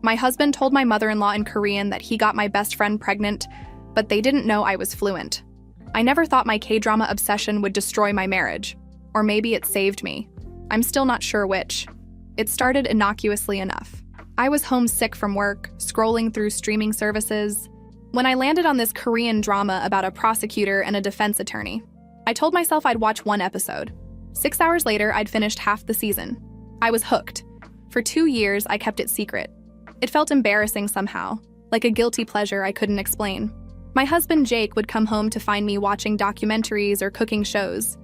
My husband told my mother-in-law in Korean that he got my best friend pregnant, but they didn't know I was fluent. I never thought my K-drama obsession would destroy my marriage. Or maybe it saved me. I'm still not sure which. It started innocuously enough. I was homesick from work, scrolling through streaming services, when I landed on this Korean drama about a prosecutor and a defense attorney. I told myself I'd watch one episode. 6 hours later, I'd finished half the season. I was hooked. For 2 years, I kept it secret. It felt embarrassing somehow, like a guilty pleasure I couldn't explain. My husband Jake would come home to find me watching documentaries or cooking shows,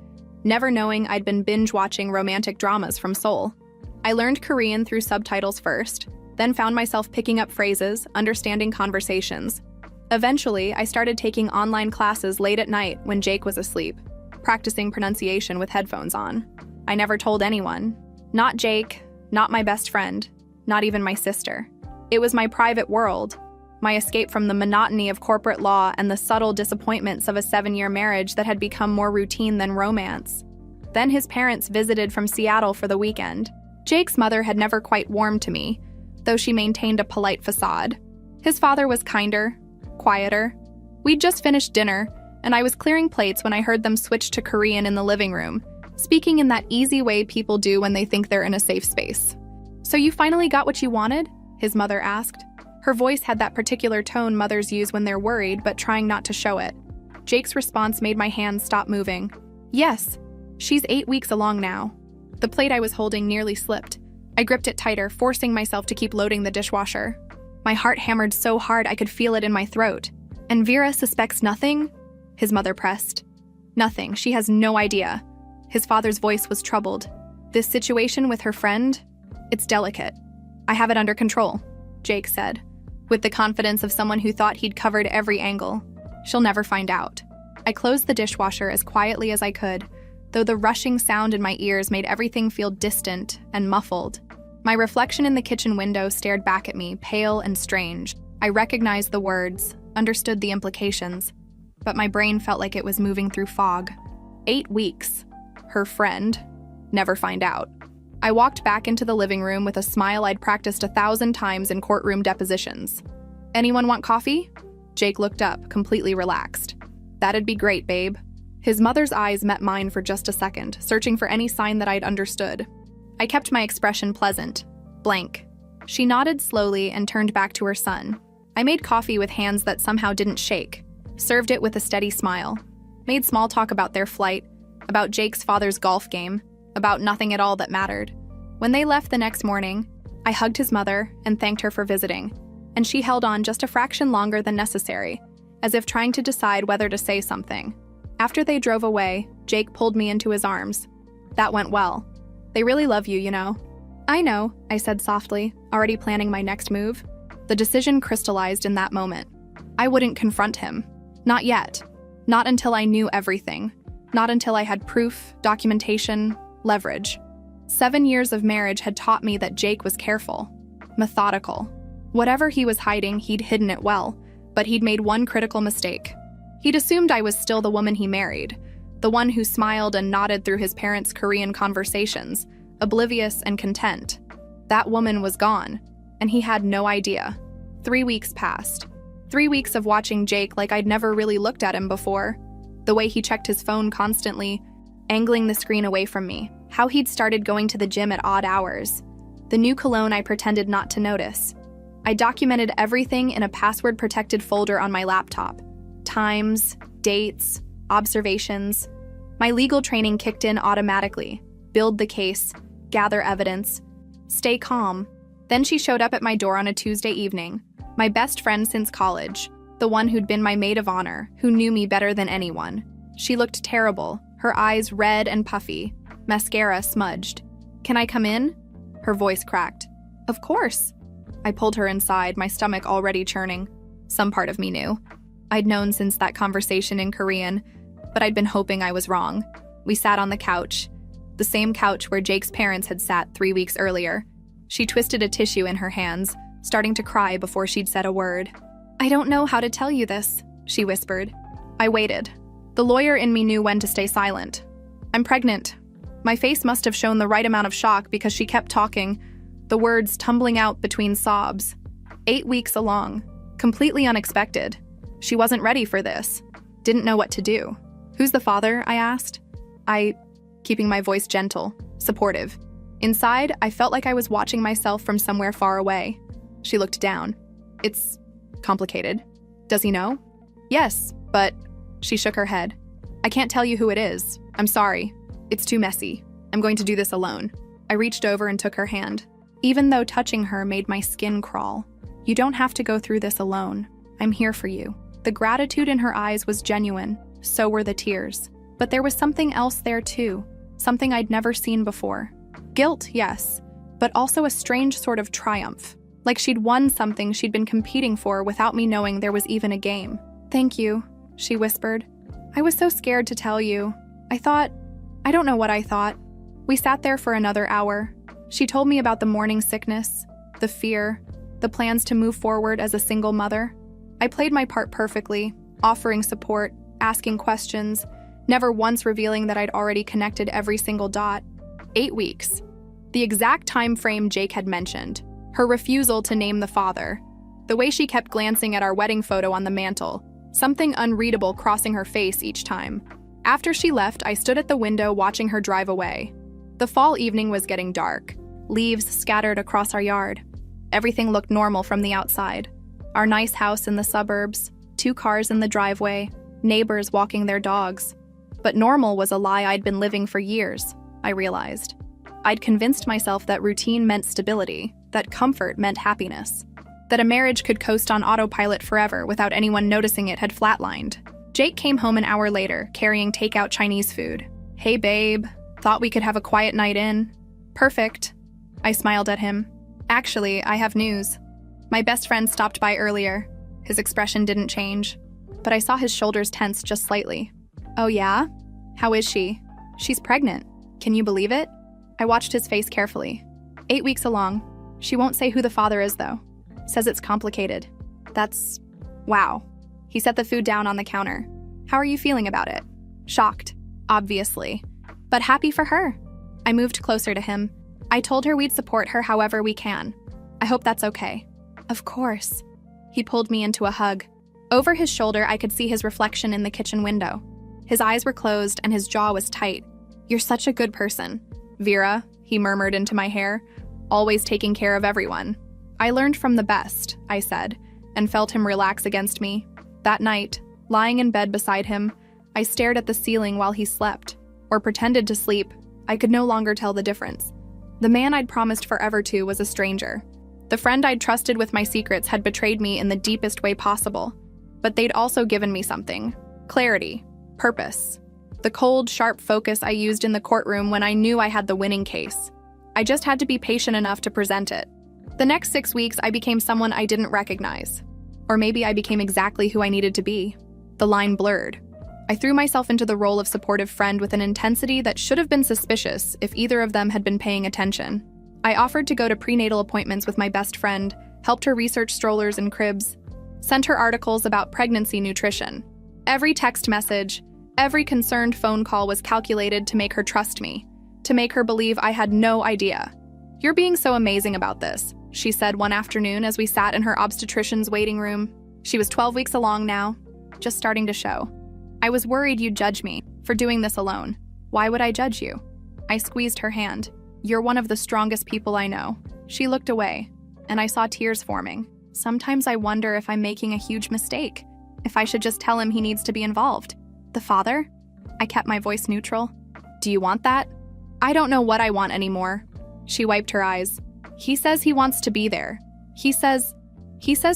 never knowing I'd been binge-watching romantic dramas from Seoul. I learned Korean through subtitles first, then found myself picking up phrases, understanding conversations. Eventually, I started taking online classes late at night when Jake was asleep, practicing pronunciation with headphones on. I never told anyone. Not Jake, not my best friend, not even my sister. It was my private world, my escape from the monotony of corporate law and the subtle disappointments of a 7-year marriage that had become more routine than romance. Then his parents visited from Seattle for the weekend. Jake's mother had never quite warmed to me, though she maintained a polite facade. His father was kinder, quieter. We'd just finished dinner, and I was clearing plates when I heard them switch to Korean in the living room, speaking in that easy way people do when they think they're in a safe space. "So you finally got what you wanted?" his mother asked. Her voice had that particular tone mothers use when they're worried but trying not to show it. Jake's response made my hands stop moving. "Yes, she's 8 weeks along now." The plate I was holding nearly slipped. I gripped it tighter, forcing myself to keep loading the dishwasher. My heart hammered so hard I could feel it in my throat. "And Vera suspects nothing?" his mother pressed. "Nothing. She has no idea." His father's voice was troubled. "This situation with her friend? It's delicate. I have it under control," Jake said, with the confidence of someone who thought he'd covered every angle. "She'll never find out." I closed the dishwasher as quietly as I could, though the rushing sound in my ears made everything feel distant and muffled. My reflection in the kitchen window stared back at me, pale and strange. I recognized the words, understood the implications, but my brain felt like it was moving through fog. 8 weeks. Her friend. Never find out. I walked back into the living room with a smile I'd practiced 1,000 times in courtroom depositions. "Anyone want coffee?" Jake looked up, completely relaxed. "That'd be great, babe." His mother's eyes met mine for just a second, searching for any sign that I'd understood. I kept my expression pleasant, blank. She nodded slowly and turned back to her son. I made coffee with hands that somehow didn't shake, served it with a steady smile, made small talk about their flight, about Jake's father's golf game, about nothing at all that mattered. When they left the next morning, I hugged his mother and thanked her for visiting, and she held on just a fraction longer than necessary, as if trying to decide whether to say something. After they drove away, Jake pulled me into his arms. "That went well. They really love you, you know." "I know," I said softly, already planning my next move. The decision crystallized in that moment. I wouldn't confront him. Not yet. Not until I knew everything. Not until I had proof, documentation, leverage. 7 years of marriage had taught me that Jake was careful, methodical. Whatever he was hiding, he'd hidden it well, but he'd made one critical mistake. He'd assumed I was still the woman he married, the one who smiled and nodded through his parents' Korean conversations, oblivious and content. That woman was gone, and he had no idea. 3 weeks passed. 3 weeks of watching Jake like I'd never really looked at him before. The way he checked his phone constantly, angling the screen away from me. How he'd started going to the gym at odd hours. The new cologne I pretended not to notice. I documented everything in a password-protected folder on my laptop. Times, dates, observations. My legal training kicked in automatically. Build the case, gather evidence, stay calm. Then she showed up at my door on a Tuesday evening. My best friend since college. The one who'd been my maid of honor, who knew me better than anyone. She looked terrible, her eyes red and puffy, mascara smudged. "Can I come in?" Her voice cracked. "Of course." I pulled her inside, my stomach already churning. Some part of me knew. I'd known since that conversation in Korean, but I'd been hoping I was wrong. We sat on the couch, the same couch where Jake's parents had sat 3 weeks earlier. She twisted a tissue in her hands, starting to cry before she'd said a word. "I don't know how to tell you this," she whispered. I waited. The lawyer in me knew when to stay silent. "I'm pregnant." My face must have shown the right amount of shock because she kept talking, the words tumbling out between sobs. 8 weeks along. Completely unexpected. She wasn't ready for this. Didn't know what to do. "Who's the father?" I asked. Keeping my voice gentle, supportive. Inside, I felt like I was watching myself from somewhere far away. She looked down. "It's complicated." "Does he know?" "Yes, but..." She shook her head. "I can't tell you who it is. I'm sorry. It's too messy. I'm going to do this alone." I reached over and took her hand. Even though touching her made my skin crawl. "You don't have to go through this alone. I'm here for you." The gratitude in her eyes was genuine, so were the tears. But there was something else there too, something I'd never seen before. Guilt, yes, but also a strange sort of triumph. Like she'd won something she'd been competing for without me knowing there was even a game. "Thank you," she whispered. "I was so scared to tell you. I don't know what I thought." We sat there for another hour. She told me about the morning sickness, the fear, the plans to move forward as a single mother. I played my part perfectly, offering support, asking questions, never once revealing that I'd already connected every single dot. 8 weeks. The exact time frame Jake had mentioned. Her refusal to name the father. The way she kept glancing at our wedding photo on the mantle. Something unreadable crossing her face each time. After she left, I stood at the window watching her drive away. The fall evening was getting dark. Leaves scattered across our yard. Everything looked normal from the outside. Our nice house in the suburbs, 2 cars in the driveway, neighbors walking their dogs. But normal was a lie I'd been living for years, I realized. I'd convinced myself that routine meant stability, that comfort meant happiness, that a marriage could coast on autopilot forever without anyone noticing it had flatlined. Jake came home an hour later, carrying takeout Chinese food. "Hey babe, thought we could have a quiet night in." "Perfect." I smiled at him. "Actually, I have news. My best friend stopped by earlier." His expression didn't change, but I saw his shoulders tense just slightly. "Oh yeah? How is she?" "She's pregnant. Can you believe it?" I watched his face carefully. 8 weeks along. She won't say who the father is, though. Says it's complicated. That's... wow. He set the food down on the counter. "How are you feeling about it?" "Shocked, obviously, but happy for her." I moved closer to him. I told her we'd support her however we can. "I hope that's okay." "Of course." He pulled me into a hug. Over his shoulder, I could see his reflection in the kitchen window. His eyes were closed and his jaw was tight. "You're such a good person, Vera," he murmured into my hair, "always taking care of everyone." "I learned from the best," I said, and felt him relax against me. That night, lying in bed beside him, I stared at the ceiling while he slept, or pretended to sleep. I could no longer tell the difference. The man I'd promised forever to was a stranger. The friend I'd trusted with my secrets had betrayed me in the deepest way possible, but they'd also given me something. Clarity. Purpose. The cold, sharp focus I used in the courtroom when I knew I had the winning case. I just had to be patient enough to present it. The next 6 weeks, I became someone I didn't recognize. Or maybe I became exactly who I needed to be. The line blurred. I threw myself into the role of supportive friend with an intensity that should have been suspicious if either of them had been paying attention. I offered to go to prenatal appointments with my best friend, helped her research strollers and cribs, sent her articles about pregnancy nutrition. Every text message, every concerned phone call was calculated to make her trust me, to make her believe I had no idea. "You're being so amazing about this," she said one afternoon as we sat in her obstetrician's waiting room. She was 12 weeks along now, just starting to show. "I was worried you'd judge me for doing this alone." "Why would I judge you?" I squeezed her hand. "You're one of the strongest people I know." She looked away, and I saw tears forming. Sometimes I wonder if I'm making a huge mistake, if I should just tell him he needs to be involved. "The father?" I kept my voice neutral. "Do you want that?" "I don't know what I want anymore." She wiped her eyes. "He says he wants to be there. He says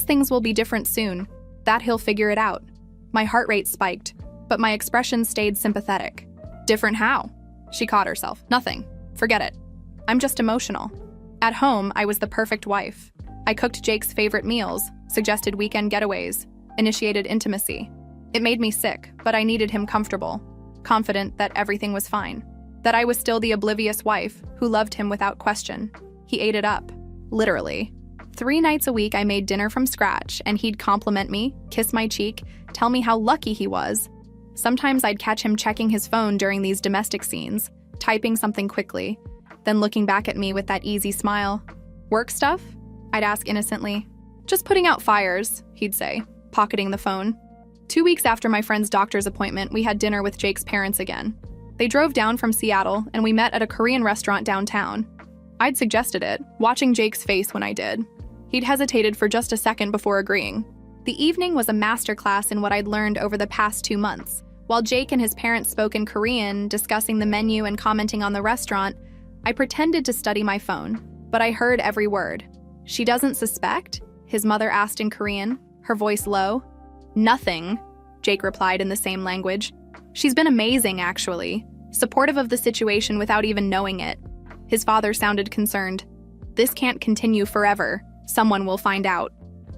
things will be different soon, that he'll figure it out." My heart rate spiked, but my expression stayed sympathetic. "Different how?" She caught herself. "Nothing. Forget it. I'm just emotional." At home, I was the perfect wife. I cooked Jake's favorite meals, suggested weekend getaways, initiated intimacy. It made me sick, but I needed him comfortable, confident that everything was fine, that I was still the oblivious wife who loved him without question. He ate it up, literally. 3 nights a week I made dinner from scratch, and he'd compliment me, kiss my cheek, tell me how lucky he was. Sometimes I'd catch him checking his phone during these domestic scenes, typing something quickly, then looking back at me with that easy smile. "Work stuff?" I'd ask innocently. "Just putting out fires," he'd say, pocketing the phone. 2 weeks after my friend's doctor's appointment, we had dinner with Jake's parents again. They drove down from Seattle, and we met at a Korean restaurant downtown. I'd suggested it, watching Jake's face when I did. He'd hesitated for just a second before agreeing. The evening was a masterclass in what I'd learned over the past 2 months. While Jake and his parents spoke in Korean, discussing the menu and commenting on the restaurant, I pretended to study my phone, but I heard every word. "She doesn't suspect?" his mother asked in Korean, her voice low. "Nothing," Jake replied in the same language. "She's been amazing, actually. Supportive of the situation without even knowing it." His father sounded concerned. "This can't continue forever. Someone will find out."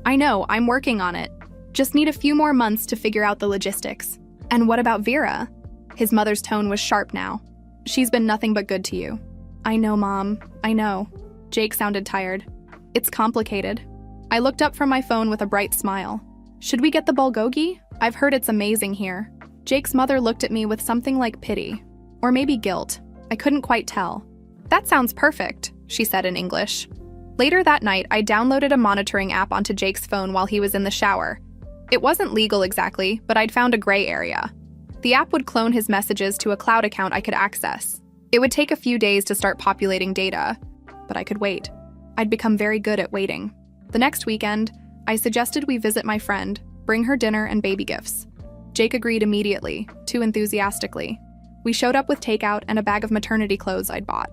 "I know, I'm working on it. Just need a few more months to figure out the logistics." "And what about Vera?" His mother's tone was sharp now. "She's been nothing but good to you." "I know, Mom. I know." Jake sounded tired. "It's complicated." I looked up from my phone with a bright smile. "Should we get the bulgogi? I've heard it's amazing here." Jake's mother looked at me with something like pity. Or maybe guilt. I couldn't quite tell. "That sounds perfect," she said in English. Later that night, I downloaded a monitoring app onto Jake's phone while he was in the shower. It wasn't legal exactly, but I'd found a gray area. The app would clone his messages to a cloud account I could access. It would take a few days to start populating data, but I could wait. I'd become very good at waiting. The next weekend, I suggested we visit my friend, bring her dinner and baby gifts. Jake agreed immediately, too enthusiastically. We showed up with takeout and a bag of maternity clothes I'd bought.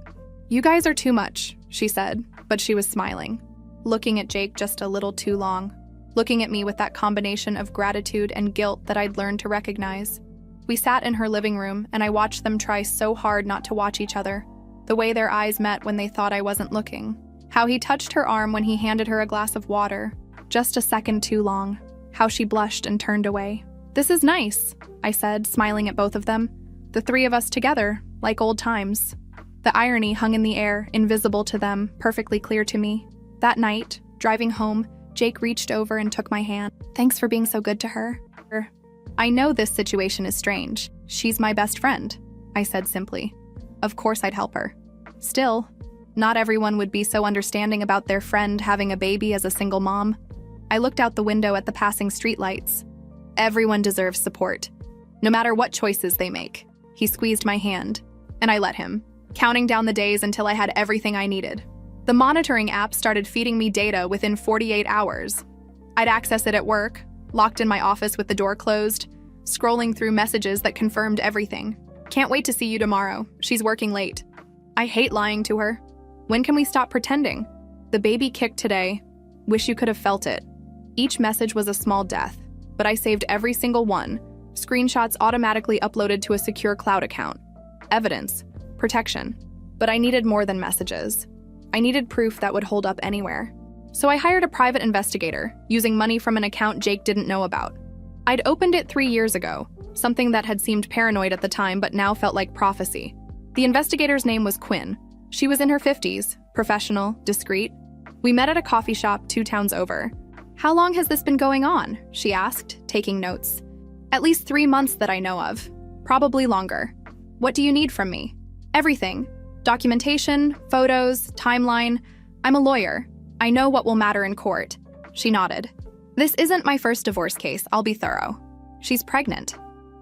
"You guys are too much," she said, but she was smiling, looking at Jake just a little too long, looking at me with that combination of gratitude and guilt that I'd learned to recognize. We sat in her living room, and I watched them try so hard not to watch each other, the way their eyes met when they thought I wasn't looking, how he touched her arm when he handed her a glass of water, just a second too long, how she blushed and turned away. "This is nice," I said, smiling at both of them. "The three of us together, like old times." The irony hung in the air, invisible to them, perfectly clear to me. That night, driving home, Jake reached over and took my hand. "Thanks for being so good to her." "I know this situation is strange. She's my best friend," I said simply. Of course I'd help her. Still, not everyone would be so understanding about their friend having a baby as a single mom. I looked out the window at the passing streetlights. Everyone deserves support, no matter what choices they make. He squeezed my hand, and I let him, counting down the days until I had everything I needed. The monitoring app started feeding me data within 48 hours. I'd access it at work, locked in my office with the door closed, scrolling through messages that confirmed everything. "Can't wait to see you tomorrow. She's working late." I hate lying to her. "When can we stop pretending?" "The baby kicked today. Wish you could have felt it." Each message was a small death, but I saved every single one. Screenshots automatically uploaded to a secure cloud account. Evidence. Protection. But I needed more than messages. I needed proof that would hold up anywhere. So I hired a private investigator, using money from an account Jake didn't know about. I'd opened it 3 years ago, something that had seemed paranoid at the time but now felt like prophecy. The investigator's name was Quinn. She was in her 50s, professional, discreet. We met at a coffee shop 2 towns over. "How long has this been going on?" she asked, taking notes. "At least 3 months that I know of. Probably longer." "What do you need from me?" "Everything. Documentation, photos, timeline. I'm a lawyer. I know what will matter in court." She nodded. "This isn't my first divorce case. I'll be thorough." "She's pregnant.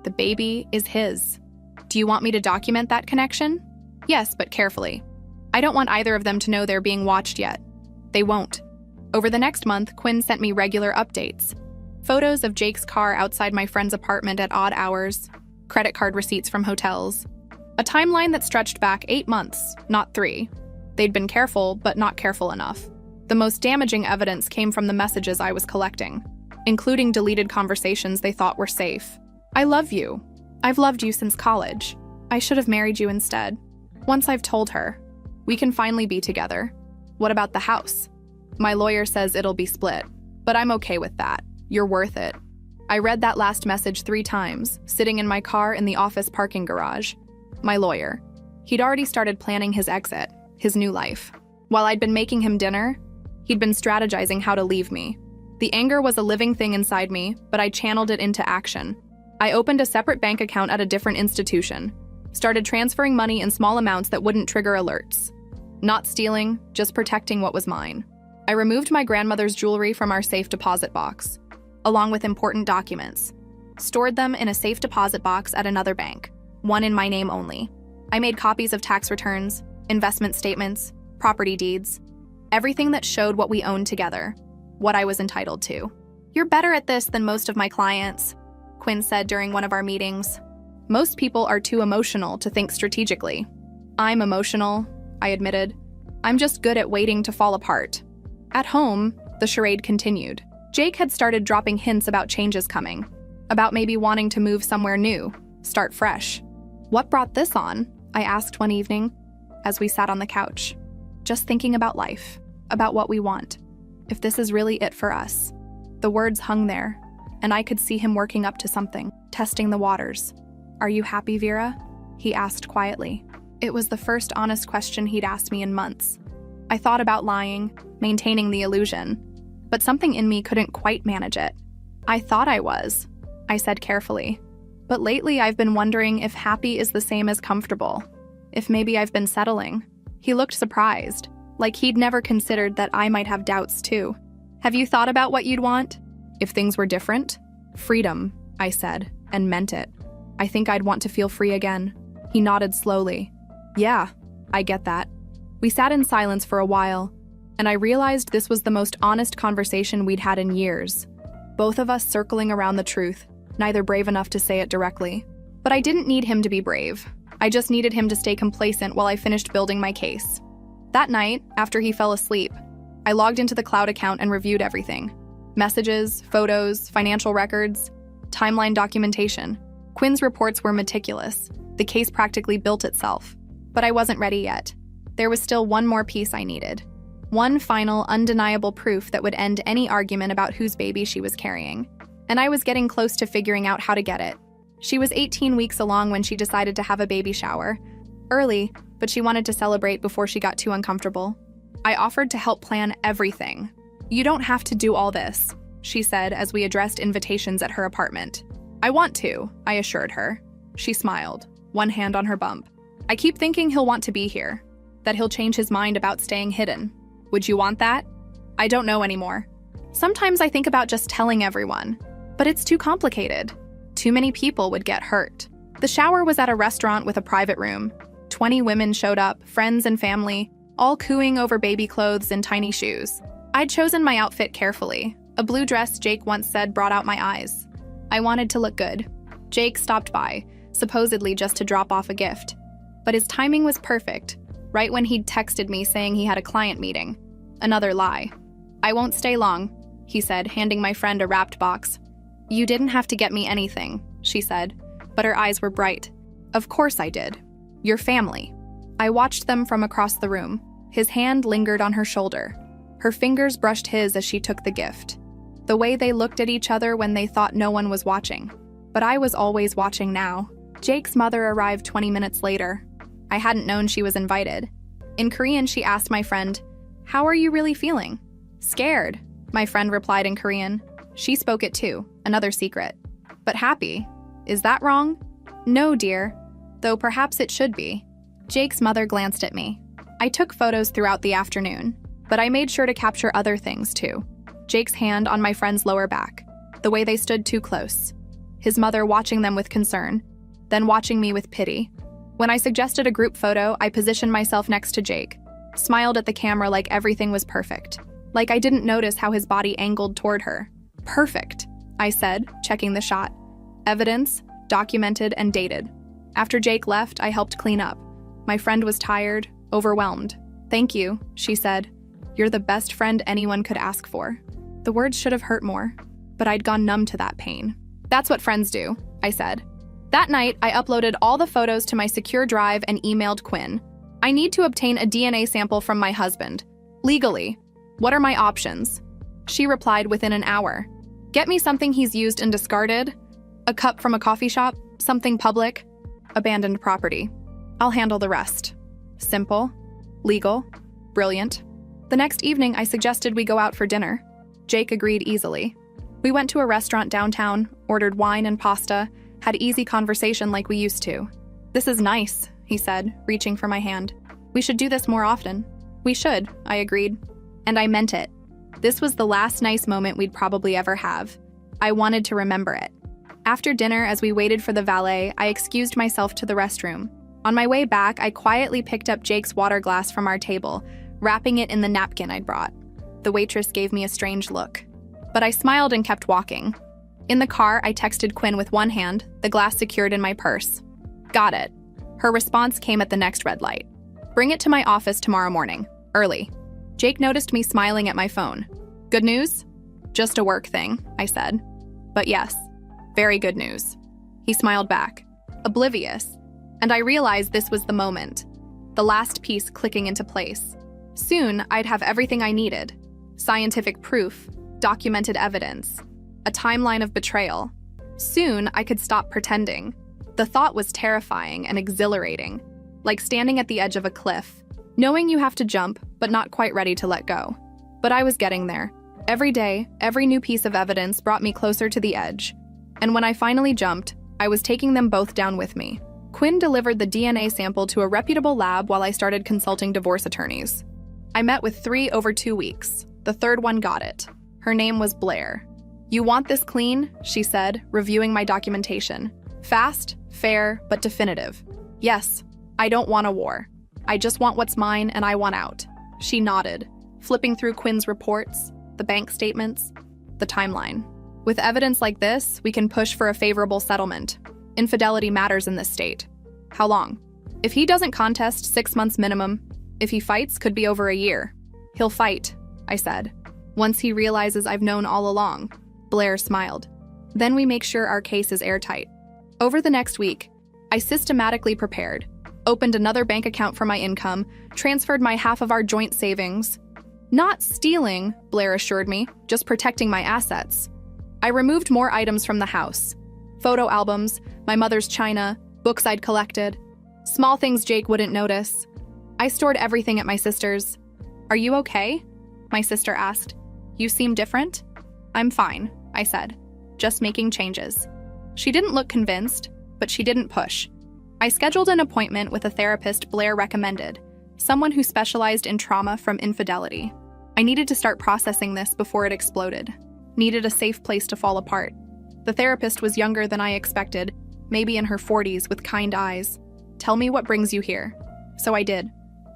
The baby is his. Do you want me to document that connection?" "Yes, but carefully. I don't want either of them to know they're being watched yet." "They won't." Over the next month, Quinn sent me regular updates. Photos of Jake's car outside my friend's apartment at odd hours, credit card receipts from hotels. A timeline that stretched back 8 months, not 3. They'd been careful, but not careful enough. The most damaging evidence came from the messages I was collecting, including deleted conversations they thought were safe. "I love you. I've loved you since college. I should have married you instead. Once I've told her. We can finally be together. What about the house? My lawyer says it'll be split, but I'm okay with that. You're worth it." I read that last message 3 times, sitting in my car in the office parking garage. My lawyer. He'd already started planning his exit, his new life. While I'd been making him dinner, he'd been strategizing how to leave me. The anger was a living thing inside me, but I channeled it into action. I opened a separate bank account at a different institution, started transferring money in small amounts that wouldn't trigger alerts. Not stealing, just protecting what was mine. I removed my grandmother's jewelry from our safe deposit box, along with important documents, stored them in a safe deposit box at another bank, one in my name only. I made copies of tax returns, investment statements, property deeds, everything that showed what we owned together, what I was entitled to. "You're better at this than most of my clients," Quinn said during one of our meetings. "Most people are too emotional to think strategically." "I'm emotional," I admitted. "I'm just good at waiting to fall apart." At home, the charade continued. Jake had started dropping hints about changes coming, about maybe wanting to move somewhere new, start fresh. "What brought this on?" I asked one evening as we sat on the couch. "Just thinking about life, about what we want. If this is really it for us." The words hung there, and I could see him working up to something, testing the waters. "Are you happy, Vera?" he asked quietly. It was the first honest question he'd asked me in months. I thought about lying, maintaining the illusion, but something in me couldn't quite manage it. "I thought I was," I said carefully. "But lately I've been wondering if happy is the same as comfortable. If maybe I've been settling." He looked surprised, like he'd never considered that I might have doubts too. "Have you thought about what you'd want? If things were different?" "Freedom," I said, and meant it. "I think I'd want to feel free again." He nodded slowly. "Yeah, I get that." We sat in silence for a while, and I realized this was the most honest conversation we'd had in years. Both of us circling around the truth, neither brave enough to say it directly. But I didn't need him to be brave. I just needed him to stay complacent while I finished building my case. That night, after he fell asleep, I logged into the cloud account and reviewed everything. Messages, photos, financial records, timeline documentation. Quinn's reports were meticulous. The case practically built itself. But I wasn't ready yet. There was still one more piece I needed. One final, undeniable proof that would end any argument about whose baby she was carrying. And I was getting close to figuring out how to get it. She was 18 weeks along when she decided to have a baby shower. Early, but she wanted to celebrate before she got too uncomfortable. I offered to help plan everything. "You don't have to do all this," she said as we addressed invitations at her apartment. "I want to," I assured her. She smiled, one hand on her bump. "I keep thinking he'll want to be here, that he'll change his mind about staying hidden. Would you want that?" "I don't know anymore. Sometimes I think about just telling everyone, but it's too complicated. Too many people would get hurt." The shower was at a restaurant with a private room. 20 women showed up, friends and family, all cooing over baby clothes and tiny shoes. I'd chosen my outfit carefully. A blue dress Jake once said brought out my eyes. I wanted to look good. Jake stopped by, supposedly just to drop off a gift. But his timing was perfect, right when he'd texted me saying he had a client meeting. Another lie. "I won't stay long," he said, handing my friend a wrapped box. "You didn't have to get me anything," she said, but her eyes were bright. "Of course I did. Your family." I watched them from across the room. His hand lingered on her shoulder. Her fingers brushed his as she took the gift. The way they looked at each other when they thought no one was watching. But I was always watching now. Jake's mother arrived 20 minutes later. I hadn't known she was invited. In Korean, she asked my friend, "How are you really feeling?" "Scared," my friend replied in Korean. She spoke it too, another secret. "But happy. Is that wrong?" "No, dear. Though perhaps it should be." Jake's mother glanced at me. I took photos throughout the afternoon, but I made sure to capture other things too. Jake's hand on my friend's lower back, the way they stood too close. His mother watching them with concern, then watching me with pity. When I suggested a group photo, I positioned myself next to Jake, smiled at the camera like everything was perfect. Like I didn't notice how his body angled toward her. "Perfect," I said, checking the shot. Evidence, documented and dated. After Jake left, I helped clean up. My friend was tired, overwhelmed. "Thank you," she said. "You're the best friend anyone could ask for." The words should have hurt more, but I'd gone numb to that pain. "That's what friends do," I said. That night, I uploaded all the photos to my secure drive and emailed Quinn. "I need to obtain a DNA sample from my husband. Legally. What are my options?" She replied within an hour. "Get me something he's used and discarded. A cup from a coffee shop, something public, abandoned property. I'll handle the rest." Simple, legal, brilliant. The next evening, I suggested we go out for dinner. Jake agreed easily. We went to a restaurant downtown, ordered wine and pasta, had easy conversation like we used to. "This is nice," he said, reaching for my hand. "We should do this more often." "We should," I agreed. And I meant it. This was the last nice moment we'd probably ever have. I wanted to remember it. After dinner, as we waited for the valet, I excused myself to the restroom. On my way back, I quietly picked up Jake's water glass from our table, wrapping it in the napkin I'd brought. The waitress gave me a strange look, but I smiled and kept walking. In the car, I texted Quinn with one hand, the glass secured in my purse. Got it. Her response came at the next red light. Bring it to my office tomorrow morning, early. Jake noticed me smiling at my phone. Good news? Just a work thing, I said. But yes, very good news. He smiled back, oblivious, and I realized this was the moment, the last piece clicking into place. Soon, I'd have everything I needed. Scientific proof, documented evidence, a timeline of betrayal. Soon, I could stop pretending. The thought was terrifying and exhilarating, like standing at the edge of a cliff, knowing you have to jump, but not quite ready to let go. But I was getting there. Every day, every new piece of evidence brought me closer to the edge. And when I finally jumped, I was taking them both down with me. Quinn delivered the DNA sample to a reputable lab while I started consulting divorce attorneys. I met with 3 over 2 weeks. The third one got it. Her name was Blair. You want this clean? She said, reviewing my documentation. Fast, fair, but definitive. Yes, I don't want a war. I just want what's mine and I want out. She nodded, flipping through Quinn's reports, the bank statements, the timeline. With evidence like this, we can push for a favorable settlement. Infidelity matters in this state. How long? If he doesn't contest, 6 months minimum. If he fights, could be over a year. He'll fight, I said. Once he realizes I've known all along. Blair smiled. Then we make sure our case is airtight. Over the next week, I systematically prepared, opened another bank account for my income, transferred my half of our joint savings. Not stealing, Blair assured me, just protecting my assets. I removed more items from the house. Photo albums, my mother's china, books I'd collected. Small things Jake wouldn't notice. I stored everything at my sister's. Are you okay? My sister asked. You seem different? I'm fine, I said, just making changes. She didn't look convinced, but she didn't push. I scheduled an appointment with a therapist Blair recommended, someone who specialized in trauma from infidelity. I needed to start processing this before it exploded. Needed a safe place to fall apart. The therapist was younger than I expected, maybe in her 40s with kind eyes. Tell me what brings you here. So I did.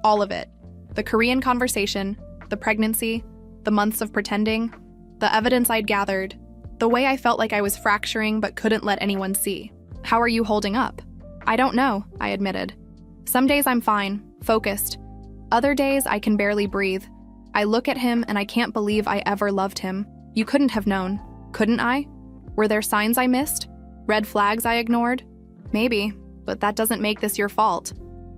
All of it. The Korean conversation, the pregnancy, the months of pretending, the evidence I'd gathered, the way I felt like I was fracturing but couldn't let anyone see. How are you holding up? I don't know, I admitted. Some days I'm fine, focused. Other days I can barely breathe. I look at him and I can't believe I ever loved him. You couldn't have known, couldn't I? Were there signs I missed? Red flags I ignored? Maybe, but that doesn't make this your fault.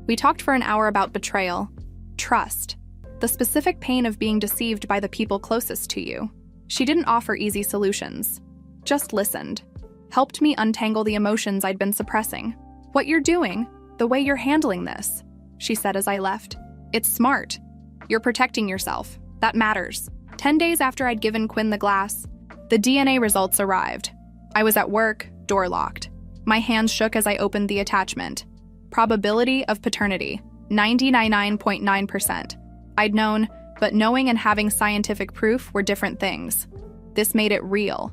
We talked for an hour about betrayal, trust, the specific pain of being deceived by the people closest to you. She didn't offer easy solutions, just listened, helped me untangle the emotions I'd been suppressing. What you're doing, the way you're handling this, she said as I left. It's smart. You're protecting yourself. That matters. 10 days after I'd given Quinn the glass, the DNA results arrived. I was at work, door locked. My hands shook as I opened the attachment. Probability of paternity, 99.9%. I'd known, but knowing and having scientific proof were different things. This made it real.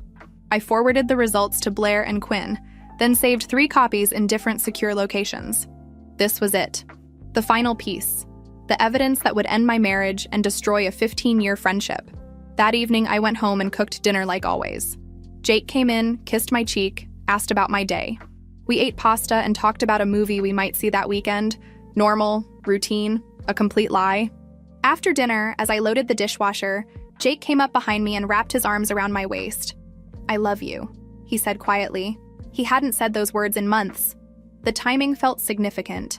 I forwarded the results to Blair and Quinn, then saved 3 copies in different secure locations. This was it. The final piece. The evidence that would end my marriage and destroy a 15-year friendship. That evening, I went home and cooked dinner like always. Jake came in, kissed my cheek, asked about my day. We ate pasta and talked about a movie we might see that weekend. Normal, routine, a complete lie. After dinner, as I loaded the dishwasher, Jake came up behind me and wrapped his arms around my waist. I love you, he said quietly. He hadn't said those words in months. The timing felt significant.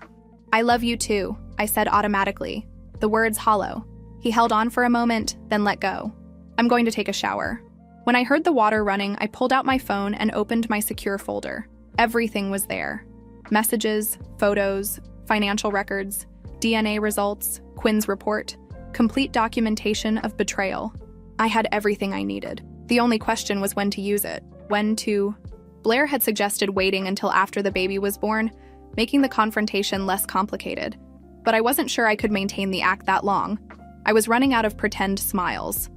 I love you too, I said automatically, the words hollow. He held on for a moment, then let go. I'm going to take a shower. When I heard the water running, I pulled out my phone and opened my secure folder. Everything was there. Messages, photos, financial records, DNA results, Quinn's report, complete documentation of betrayal. I had everything I needed. The only question was when to use it. Blair had suggested waiting until after the baby was born, making the confrontation less complicated. But I wasn't sure I could maintain the act that long. I was running out of pretend smiles.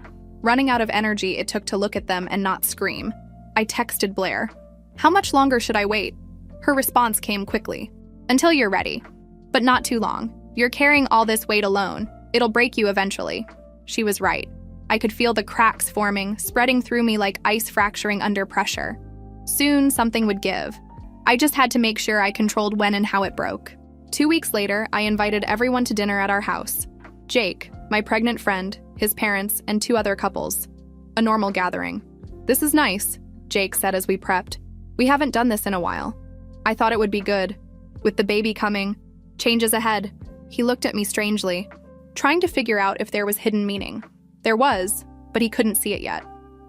Running out of energy it took to look at them and not scream. I texted Blair. How much longer should I wait? Her response came quickly. Until you're ready. But not too long. You're carrying all this weight alone. It'll break you eventually. She was right. I could feel the cracks forming, spreading through me like ice fracturing under pressure. Soon, something would give. I just had to make sure I controlled when and how it broke. 2 weeks later, I invited everyone to dinner at our house. Jake, my pregnant friend, his parents, and 2 other couples. A normal gathering. This is nice, Jake said as we prepped. We haven't done this in a while. I thought it would be good. With the baby coming, changes ahead. He looked at me strangely, trying to figure out if there was hidden meaning. There was, but he couldn't see it yet.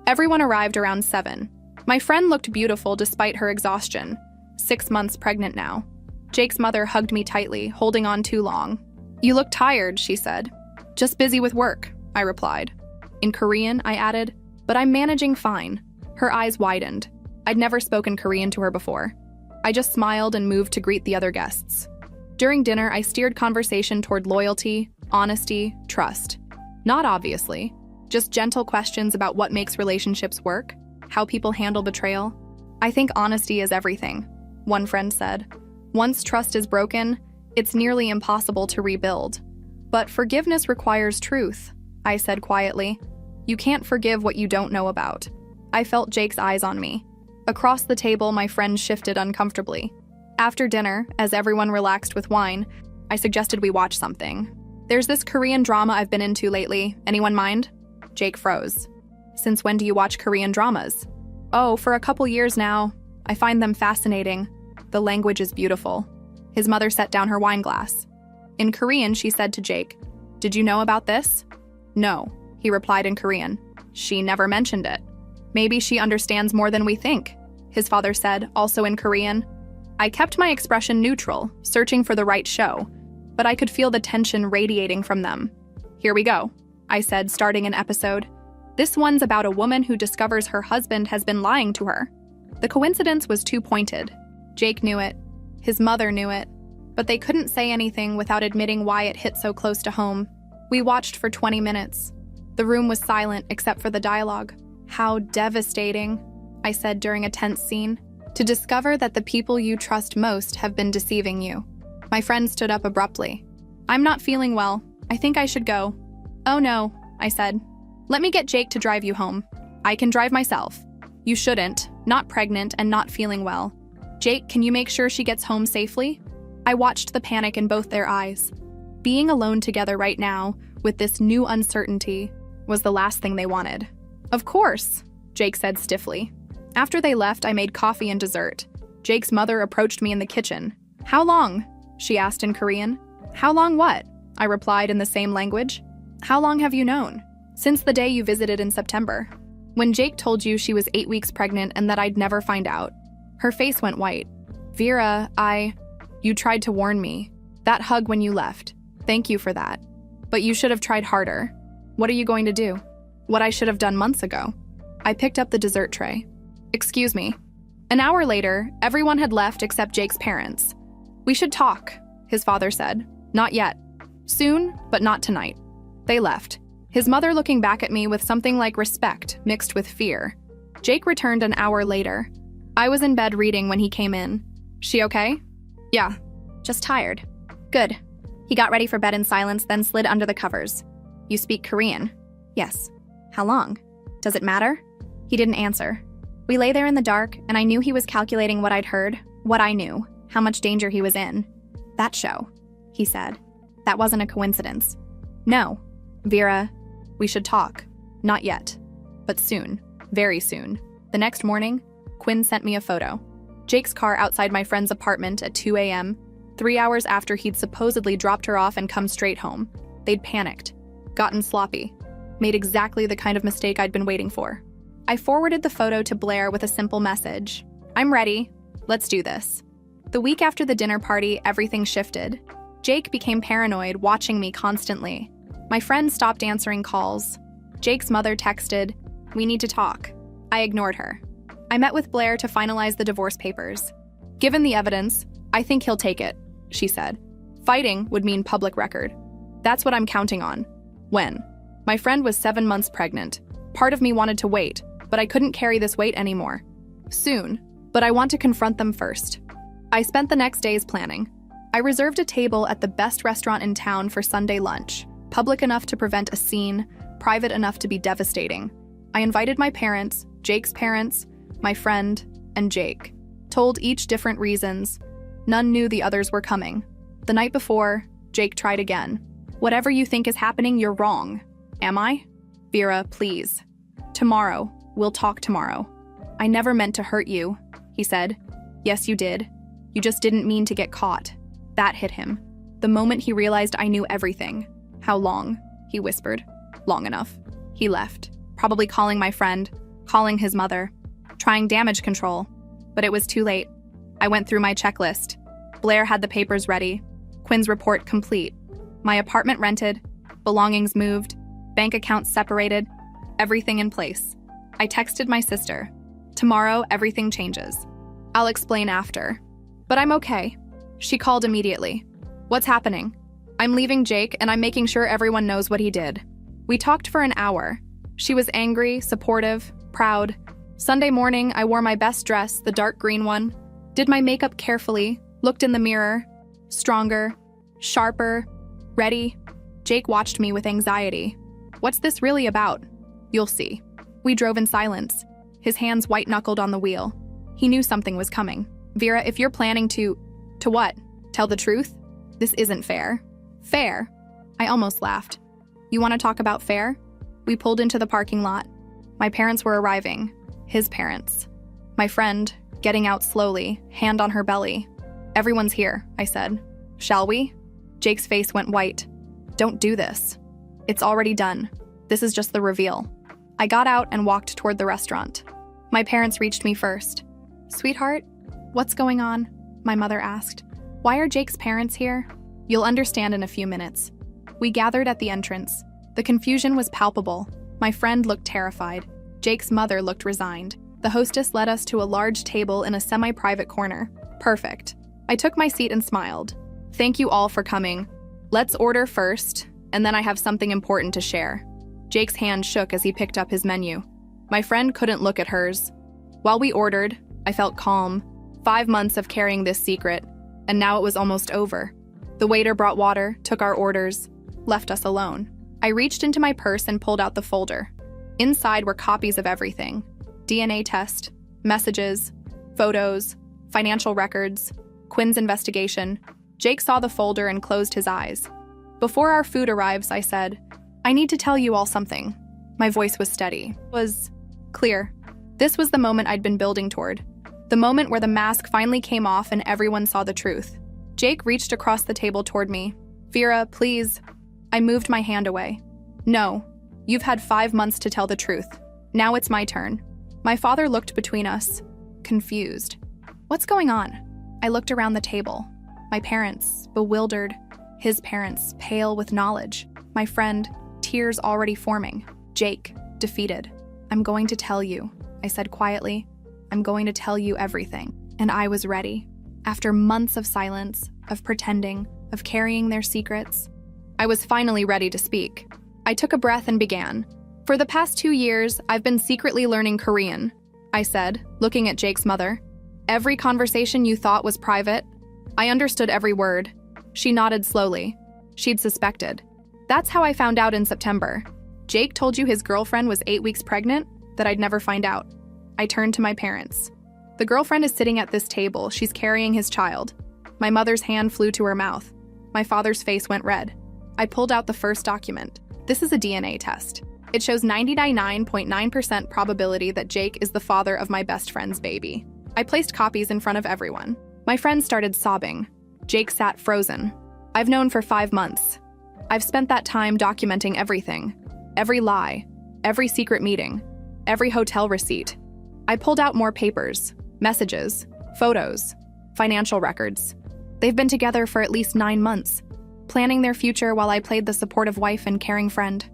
Everyone arrived around 7. My friend looked beautiful despite her exhaustion. 6 months pregnant now. Jake's mother hugged me tightly, holding on too long. You look tired, she said. Just busy with work, I replied. In Korean, I added, but I'm managing fine. Her eyes widened. I'd never spoken Korean to her before. I just smiled and moved to greet the other guests. During dinner, I steered conversation toward loyalty, honesty, trust. Not obviously, just gentle questions about what makes relationships work, how people handle betrayal. I think honesty is everything, one friend said. Once trust is broken, it's nearly impossible to rebuild. But forgiveness requires truth, I said quietly. You can't forgive what you don't know about. I felt Jake's eyes on me. Across the table, my friend shifted uncomfortably. After dinner, as everyone relaxed with wine, I suggested we watch something. There's this Korean drama I've been into lately. Anyone mind? Jake froze. Since when do you watch Korean dramas? Oh, for a couple years now. I find them fascinating. The language is beautiful. His mother set down her wine glass. In Korean, she said to Jake, Did you know about this? No, he replied in Korean. She never mentioned it. Maybe she understands more than we think, his father said, also in Korean. I kept my expression neutral, searching for the right show, but I could feel the tension radiating from them. Here we go, I said, starting an episode. This one's about a woman who discovers her husband has been lying to her. The coincidence was too pointed. Jake knew it. His mother knew it. But they couldn't say anything without admitting why it hit so close to home. We watched for 20 minutes. The room was silent except for the dialogue. How devastating, I said during a tense scene. To discover that the people you trust most have been deceiving you. My friend stood up abruptly. I'm not feeling well. I think I should go. Oh no, I said. Let me get Jake to drive you home. I can drive myself. You shouldn't, not pregnant and not feeling well. Jake, can you make sure she gets home safely? I watched the panic in both their eyes. Being alone together right now, with this new uncertainty, was the last thing they wanted. Of course, Jake said stiffly. After they left, I made coffee and dessert. Jake's mother approached me in the kitchen. How long? She asked in Korean. How long what? I replied in the same language. How long have you known? Since the day you visited in September. When Jake told you she was 8 weeks pregnant and that I'd never find out. Her face went white. Vera, You tried to warn me. That hug when you left. Thank you for that. But you should have tried harder. What are you going to do? What I should have done months ago. I picked up the dessert tray. Excuse me. An hour later, everyone had left except Jake's parents. We should talk, his father said. Not yet. Soon, but not tonight. They left. His mother looking back at me with something like respect mixed with fear. Jake returned an hour later. I was in bed reading when he came in. She okay? Yeah. Just tired. Good. He got ready for bed in silence, then slid under the covers. You speak Korean? Yes. How long? Does it matter? He didn't answer. We lay there in the dark, and I knew he was calculating what I'd heard, what I knew, how much danger he was in. That show, he said. That wasn't a coincidence. No. Vera, we should talk. Not yet. But soon. Very soon. The next morning, Quinn sent me a photo. Jake's car outside my friend's apartment at 2 a.m., 3 hours after he'd supposedly dropped her off and come straight home. They'd panicked, gotten sloppy, made exactly the kind of mistake I'd been waiting for. I forwarded the photo to Blair with a simple message. I'm ready. Let's do this. The week after the dinner party, everything shifted. Jake became paranoid, watching me constantly. My friend stopped answering calls. Jake's mother texted, "We need to talk." I ignored her. I met with Blair to finalize the divorce papers. Given the evidence, I think he'll take it, she said. Fighting would mean public record. That's what I'm counting on. When? My friend was 7 months pregnant. Part of me wanted to wait, but I couldn't carry this weight anymore. Soon, but I want to confront them first. I spent the next days planning. I reserved a table at the best restaurant in town for Sunday lunch, public enough to prevent a scene, private enough to be devastating. I invited my parents, Jake's parents, my friend, and Jake. Told each different reasons. None knew the others were coming. The night before, Jake tried again. Whatever you think is happening, you're wrong. Am I? Vera, please. Tomorrow. We'll talk tomorrow. I never meant to hurt you, he said. Yes, you did. You just didn't mean to get caught. That hit him. The moment he realized I knew everything. How long? He whispered. Long enough. He left, probably calling my friend, calling his mother, trying damage control. But it was too late. I went through my checklist. Blair had the papers ready. Quinn's report complete. My apartment rented, belongings moved, bank accounts separated, everything in place. I texted my sister. Tomorrow, everything changes. I'll explain after. But I'm okay. She called immediately. What's happening? I'm leaving Jake and I'm making sure everyone knows what he did. We talked for an hour. She was angry, supportive, proud. Sunday morning, I wore my best dress, the dark green one, did my makeup carefully, looked in the mirror, stronger, sharper, ready. Jake watched me with anxiety. What's this really about? You'll see. We drove in silence, his hands white-knuckled on the wheel. He knew something was coming. Vera, if you're planning to what? Tell the truth? This isn't fair. Fair? I almost laughed. You want to talk about fair? We pulled into the parking lot. My parents were arriving. His parents. My friend, getting out slowly, hand on her belly. Everyone's here, I said. Shall we? Jake's face went white. Don't do this. It's already done. This is just the reveal. I got out and walked toward the restaurant. My parents reached me first. Sweetheart, what's going on? My mother asked. Why are Jake's parents here? You'll understand in a few minutes. We gathered at the entrance. The confusion was palpable. My friend looked terrified. Jake's mother looked resigned. The hostess led us to a large table in a semi-private corner. Perfect. I took my seat and smiled. Thank you all for coming. Let's order first, and then I have something important to share. Jake's hand shook as he picked up his menu. My friend couldn't look at hers. While we ordered, I felt calm. 5 months of carrying this secret, and now it was almost over. The waiter brought water, took our orders, left us alone. I reached into my purse and pulled out the folder. Inside were copies of everything. DNA test, messages, photos, financial records, Quinn's investigation. Jake saw the folder and closed his eyes. Before our food arrives, I said, I need to tell you all something. My voice was steady. It was clear. This was the moment I'd been building toward. The moment where the mask finally came off and everyone saw the truth. Jake reached across the table toward me. Vera, please. I moved my hand away. No, you've had 5 months to tell the truth. Now it's my turn. My father looked between us, confused. What's going on? I looked around the table. My parents, bewildered. His parents, pale with knowledge. My friend, tears already forming. Jake, defeated. I'm going to tell you, I said quietly. I'm going to tell you everything. And I was ready. After months of silence, of pretending, of carrying their secrets, I was finally ready to speak. I took a breath and began. For the past 2 years, I've been secretly learning Korean, I said, looking at Jake's mother. Every conversation you thought was private, I understood every word. She nodded slowly. She'd suspected. That's how I found out in September. Jake told you his girlfriend was 8 weeks pregnant? That I'd never find out. I turned to my parents. The girlfriend is sitting at this table. She's carrying his child. My mother's hand flew to her mouth. My father's face went red. I pulled out the first document. This is a DNA test. It shows 99.9% probability that Jake is the father of my best friend's baby. I placed copies in front of everyone. My friend started sobbing. Jake sat frozen. I've known for 5 months. I've spent that time documenting everything. Every lie, every secret meeting, every hotel receipt. I pulled out more papers, messages, photos, financial records. They've been together for at least 9 months, planning their future while I played the supportive wife and caring friend.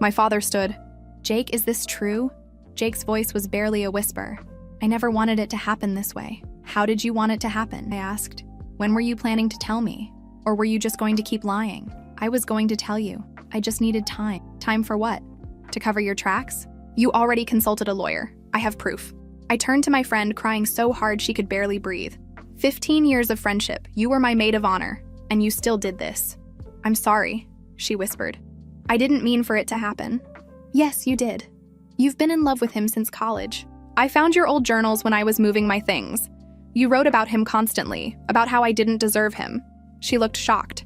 My father stood. Jake, is this true? Jake's voice was barely a whisper. I never wanted it to happen this way. How did you want it to happen? I asked. When were you planning to tell me? Or were you just going to keep lying? I was going to tell you. I just needed time. Time for what? To cover your tracks? You already consulted a lawyer. I have proof. I turned to my friend, crying so hard she could barely breathe. 15 years of friendship, you were my maid of honor, and you still did this. I'm sorry, she whispered. I didn't mean for it to happen. Yes, you did. You've been in love with him since college. I found your old journals when I was moving my things. You wrote about him constantly, about how I didn't deserve him. She looked shocked.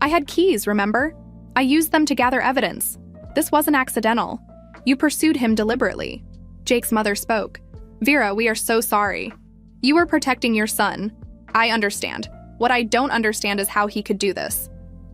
I had keys, remember? I used them to gather evidence. This wasn't accidental. You pursued him deliberately. Jake's mother spoke. Vera, we are so sorry. You were protecting your son. I understand. What I don't understand is how he could do this.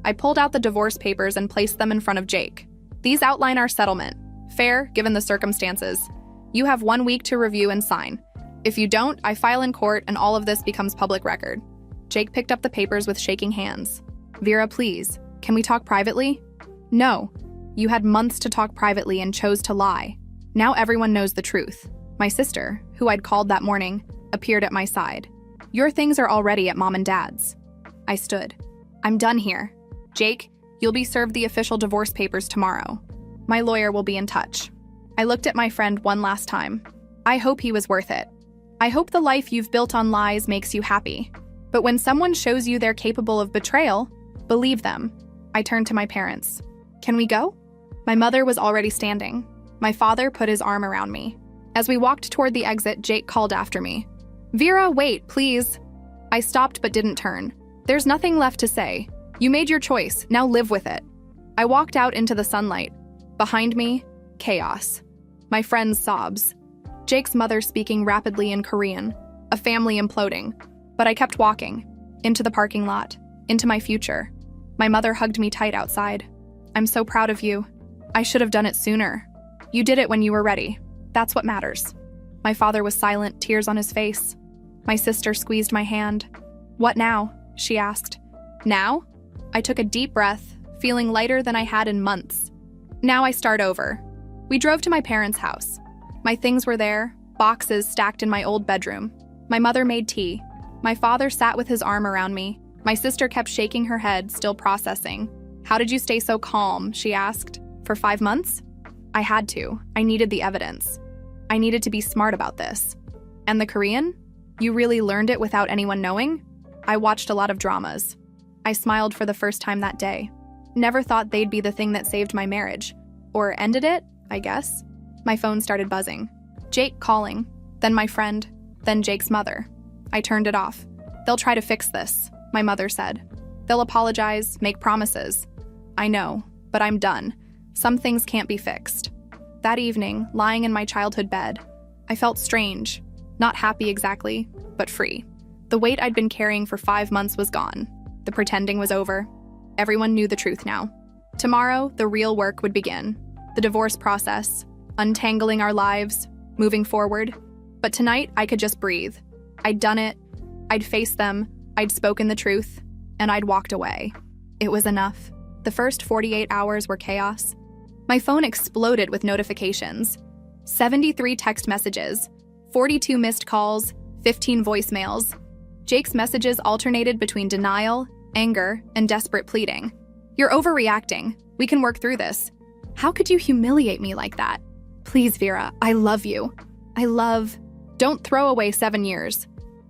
I pulled out the divorce papers and placed them in front of Jake. These outline our settlement. Fair, given the circumstances. You have 1 week to review and sign. If you don't, I file in court and all of this becomes public record. Jake picked up the papers with shaking hands. Vera, please, can we talk privately? No. You had months to talk privately and chose to lie. Now everyone knows the truth. My sister, who I'd called that morning, appeared at my side. Your things are already at Mom and Dad's. I stood. I'm done here. Jake, you'll be served the official divorce papers tomorrow. My lawyer will be in touch. I looked at my friend one last time. I hope he was worth it. I hope the life you've built on lies makes you happy. But when someone shows you they're capable of betrayal, believe them. I turned to my parents. Can we go? My mother was already standing. My father put his arm around me. As we walked toward the exit, Jake called after me. Vera, wait, please. I stopped but didn't turn. There's nothing left to say. You made your choice, now live with it. I walked out into the sunlight. Behind me, chaos. My friend's sobs. Jake's mother speaking rapidly in Korean, a family imploding. But I kept walking, into the parking lot, into my future. My mother hugged me tight outside. I'm so proud of you. I should have done it sooner. You did it when you were ready. That's what matters. My father was silent, tears on his face. My sister squeezed my hand. What now? She asked. Now? I took a deep breath, feeling lighter than I had in months. Now I start over. We drove to my parents' house. My things were there, boxes stacked in my old bedroom. My mother made tea. My father sat with his arm around me. My sister kept shaking her head, still processing. How did you stay so calm? She asked. For 5 months? I had to. I needed the evidence. I needed to be smart about this. And the Korean? You really learned it without anyone knowing? I watched a lot of dramas. I smiled for the first time that day. Never thought they'd be the thing that saved my marriage. Or ended it, I guess. My phone started buzzing. Jake calling, then my friend, then Jake's mother. I turned it off. They'll try to fix this, my mother said. They'll apologize, make promises. I know, but I'm done. Some things can't be fixed. That evening, lying in my childhood bed, I felt strange. Not happy exactly, but free. The weight I'd been carrying for 5 months was gone. The pretending was over. Everyone knew the truth now. Tomorrow, the real work would begin. The divorce process, untangling our lives, moving forward. But tonight, I could just breathe. I'd done it. I'd faced them. I'd spoken the truth. And I'd walked away. It was enough. The first 48 hours were chaos. My phone exploded with notifications. 73 text messages, 42 missed calls, 15 voicemails. Jake's messages alternated between denial, anger, and desperate pleading. You're overreacting. We can work through this. How could you humiliate me like that? Please, Vera, I love you. Don't throw away 7 years.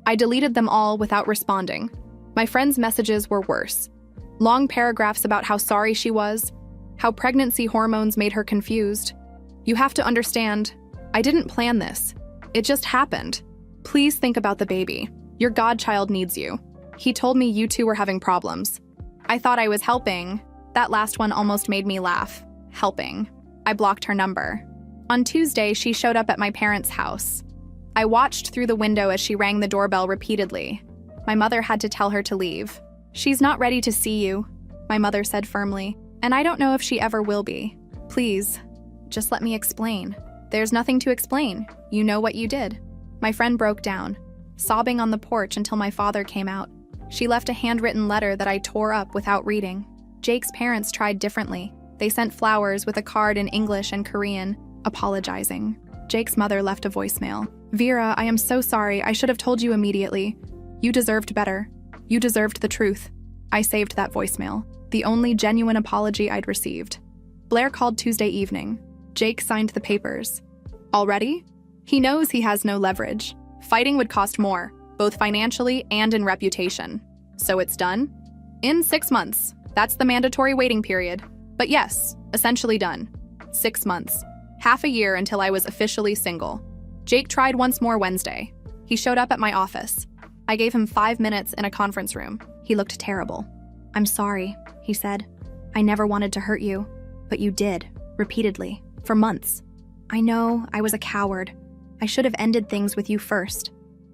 I deleted them all without responding. My friend's messages were worse. Long paragraphs about how sorry she was, how pregnancy hormones made her confused. You have to understand, I didn't plan this. It just happened. Please think about the baby. Your godchild needs you. He told me you two were having problems. I thought I was helping. That last one almost made me laugh. Helping. I blocked her number. On Tuesday, she showed up at my parents' house. I watched through the window as she rang the doorbell repeatedly. My mother had to tell her to leave. She's not ready to see you, my mother said firmly, and I don't know if she ever will be. Please, just let me explain. There's nothing to explain. You know what you did. My friend broke down, sobbing on the porch until my father came out. She left a handwritten letter that I tore up without reading. Jake's parents tried differently. They sent flowers with a card in English and Korean, apologizing. Jake's mother left a voicemail. Vera, I am so sorry. I should have told you immediately. You deserved better. You deserved the truth. I saved that voicemail, the only genuine apology I'd received. Blair called Tuesday evening. Jake signed the papers. Already? He knows he has no leverage. Fighting would cost more, both financially and in reputation. So it's done? In 6 months. That's the mandatory waiting period. But yes, essentially done. 6 months. Half a year until I was officially single. Jake tried once more Wednesday. He showed up at my office. I gave him 5 minutes in a conference room. He looked terrible. "I'm sorry," he said. "I never wanted to hurt you, but you did, repeatedly, for months. I know I was a coward. I should have ended things with you first.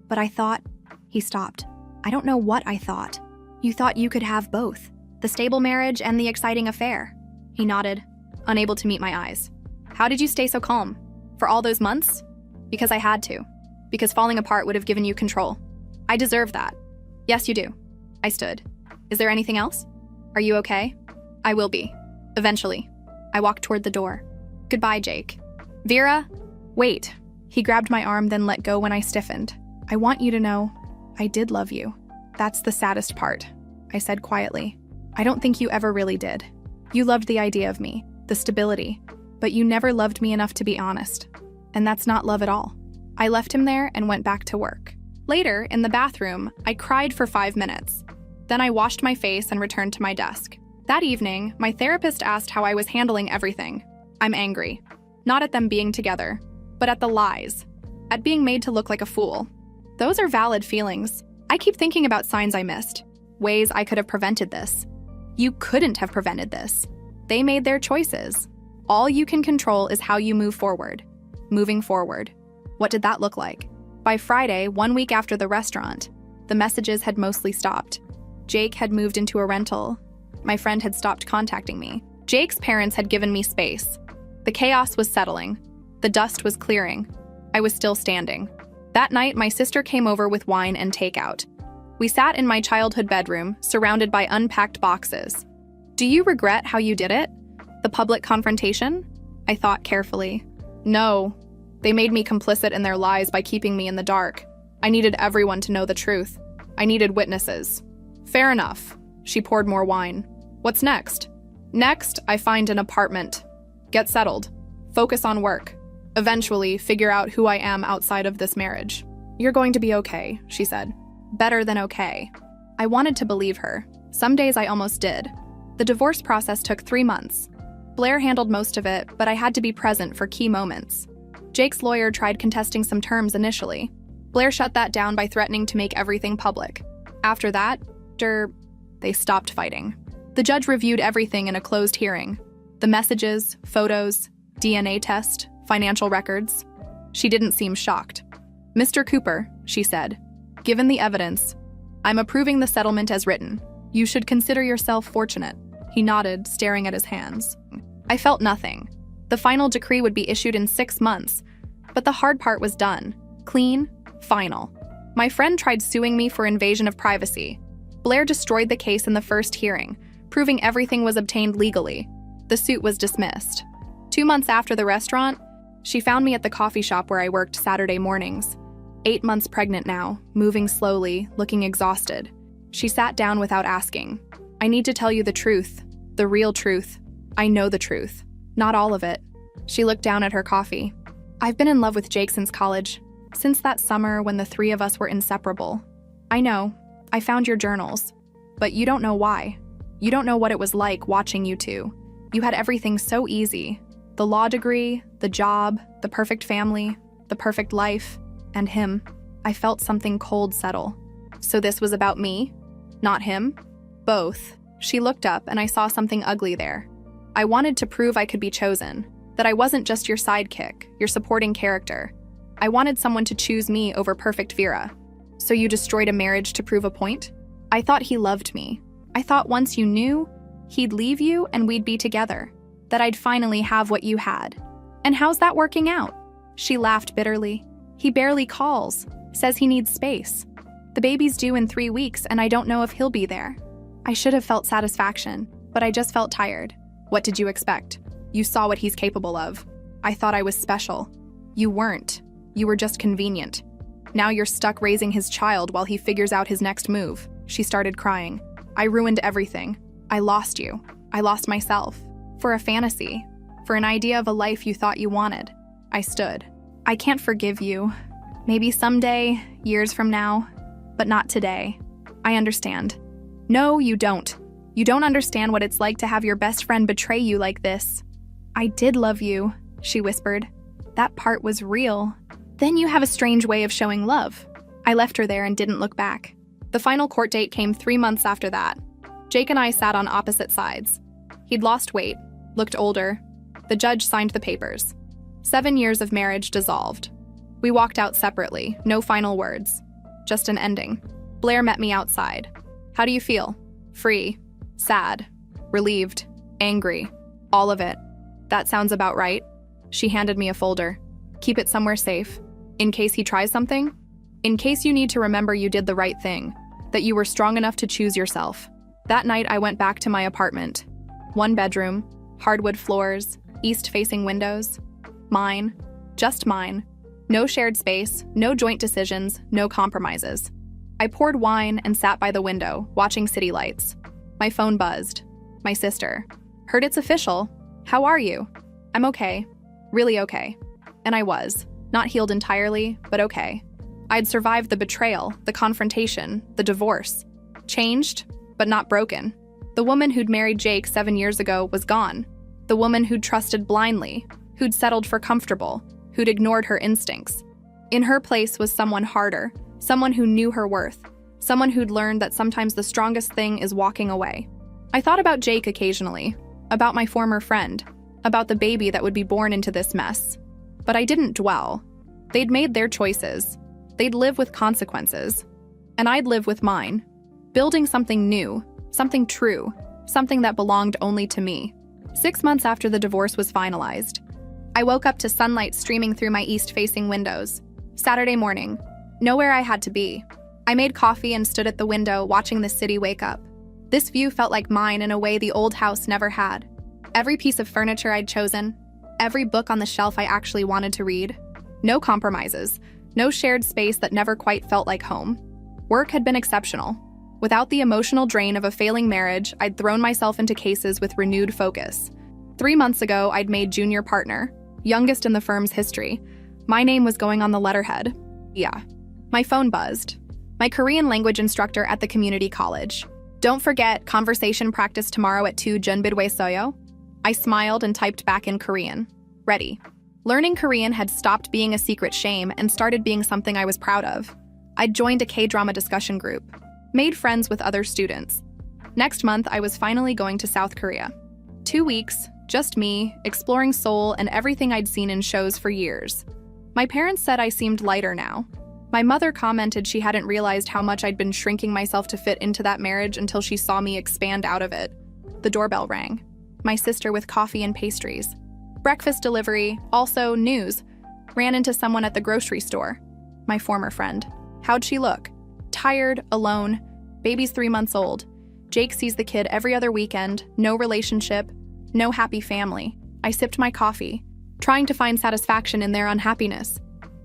But I thought..." He stopped. "I don't know what I thought. You thought you could have both, the stable marriage and the exciting affair." He nodded, unable to meet my eyes. "How did you stay so calm? For all those months?" "Because I had to. Because falling apart would have given you control. I deserve that." "Yes, you do." I stood. "Is there anything else? Are you okay?" "I will be. Eventually." I walked toward the door. "Goodbye, Jake." "Vera, wait." He grabbed my arm, then let go when I stiffened. "I want you to know, I did love you. That's the saddest part," I said quietly. "I don't think you ever really did. You loved the idea of me, the stability, but you never loved me enough to be honest. And that's not love at all." I left him there and went back to work. Later, in the bathroom, I cried for 5 minutes. Then I washed my face and returned to my desk. That evening, my therapist asked how I was handling everything. I'm angry. Not at them being together, but at the lies. At being made to look like a fool. Those are valid feelings. I keep thinking about signs I missed. Ways I could have prevented this. You couldn't have prevented this. They made their choices. All you can control is how you move forward. Moving forward. What did that look like? By Friday, 1 week after the restaurant, the messages had mostly stopped. Jake had moved into a rental. My friend had stopped contacting me. Jake's parents had given me space. The chaos was settling. The dust was clearing. I was still standing. That night, my sister came over with wine and takeout. We sat in my childhood bedroom, surrounded by unpacked boxes. "Do you regret how you did it? The public confrontation?" I thought carefully. "No. They made me complicit in their lies by keeping me in the dark. I needed everyone to know the truth. I needed witnesses." "Fair enough." She poured more wine. "What's next?" "Next, I find an apartment. Get settled. Focus on work. Eventually, figure out who I am outside of this marriage." "You're going to be okay," she said. Better than okay. I wanted to believe her. Some days I almost did. The divorce process took 3 months. Blair handled most of it, but I had to be present for key moments. Jake's lawyer tried contesting some terms initially. Blair shut that down by threatening to make everything public. After that, they stopped fighting. The judge reviewed everything in a closed hearing. The messages, photos, DNA test, financial records. She didn't seem shocked. "Mr. Cooper," she said, "given the evidence, I'm approving the settlement as written. You should consider yourself fortunate." He nodded, staring at his hands. I felt nothing. The final decree would be issued in 6 months, but the hard part was done. Clean, final. My friend tried suing me for invasion of privacy. Blair destroyed the case in the first hearing, proving everything was obtained legally. The suit was dismissed. 2 months after the restaurant, she found me at the coffee shop where I worked Saturday mornings. 8 months pregnant now, moving slowly, looking exhausted. She sat down without asking. "I need to tell you the truth, the real truth. I know the truth. Not all of it." She looked down at her coffee. "I've been in love with Jake since college, since that summer when the 3 of us were inseparable. I know, I found your journals, but you don't know why. You don't know what it was like watching you two. You had everything so easy. The law degree, the job, the perfect family, the perfect life, and him. I felt something cold settle. So this was about me? Not him? Both." She looked up and I saw something ugly there. "I wanted to prove I could be chosen, that I wasn't just your sidekick, your supporting character. I wanted someone to choose me over perfect Vera. So you destroyed a marriage to prove a point? I thought he loved me. I thought once you knew, he'd leave you and we'd be together, that I'd finally have what you had. And how's that working out?" She laughed bitterly. "He barely calls, says he needs space. The baby's due in 3 weeks and I don't know if he'll be there. I should have felt satisfaction, but I just felt tired." "What did you expect? You saw what he's capable of. I thought I was special. You weren't. You were just convenient. Now you're stuck raising his child while he figures out his next move." She started crying. "I ruined everything. I lost you. I lost myself. For a fantasy. for an idea of a life you thought you wanted. I stood. I can't forgive you. Maybe someday, years from now, but not today. I understand. No, you don't. You don't understand what it's like to have your best friend betray you like this. I did love you, she whispered. That part was real. Then you have a strange way of showing love. I left her there and didn't look back. The final court date came 3 months after that. Jake and I sat on opposite sides. He'd lost weight, looked older. The judge signed the papers. 7 years of marriage dissolved. We walked out separately, no final words. Just an ending. Blair met me outside. How do you feel? Free, sad, relieved, angry, all of it. That sounds about right. She handed me a folder. Keep it somewhere safe. In case he tries something? In case you need to remember you did the right thing, that you were strong enough to choose yourself. That night I went back to my apartment. 1 bedroom, hardwood floors, east-facing windows. Mine, just mine. No shared space, no joint decisions, no compromises. I poured wine and sat by the window, watching city lights. My phone buzzed. My sister. Heard it's official. How are you? I'm okay. Really okay. And I was. Not healed entirely, but okay. I'd survived the betrayal, the confrontation, the divorce. Changed, but not broken. The woman who'd married Jake 7 years ago was gone. The woman who'd trusted blindly, who'd settled for comfortable, who'd ignored her instincts. In her place was someone harder, someone who knew her worth, someone who'd learned that sometimes the strongest thing is walking away. I thought about Jake occasionally, about my former friend, about the baby that would be born into this mess. But I didn't dwell. They'd made their choices. They'd live with consequences. And I'd live with mine, building something new, something true, something that belonged only to me. 6 months after the divorce was finalized, I woke up to sunlight streaming through my east-facing windows. Saturday morning, nowhere I had to be. I made coffee and stood at the window watching the city wake up. This view felt like mine in a way the old house never had. Every piece of furniture I'd chosen, every book on the shelf I actually wanted to read. No compromises, no shared space that never quite felt like home. Work had been exceptional. Without the emotional drain of a failing marriage, I'd thrown myself into cases with renewed focus. 3 months ago, I'd made junior partner, youngest in the firm's history. My name was going on the letterhead. Yeah. My phone buzzed. My Korean language instructor at the community college. Don't forget, conversation practice tomorrow at 2 Junbidwe Soyo. I smiled and typed back in Korean. Ready. Learning Korean had stopped being a secret shame and started being something I was proud of. I'd joined a K-drama discussion group, made friends with other students. Next month, I was finally going to South Korea. 2 weeks, just me, exploring Seoul and everything I'd seen in shows for years. My parents said I seemed lighter now. My mother commented she hadn't realized how much I'd been shrinking myself to fit into that marriage until she saw me expand out of it. The doorbell rang. My sister with coffee and pastries. Breakfast delivery, also news. Ran into someone at the grocery store. My former friend. How'd she look? Tired, alone. Baby's 3 months old. Jake sees the kid every other weekend. No relationship. No happy family. I sipped my coffee, trying to find satisfaction in their unhappiness.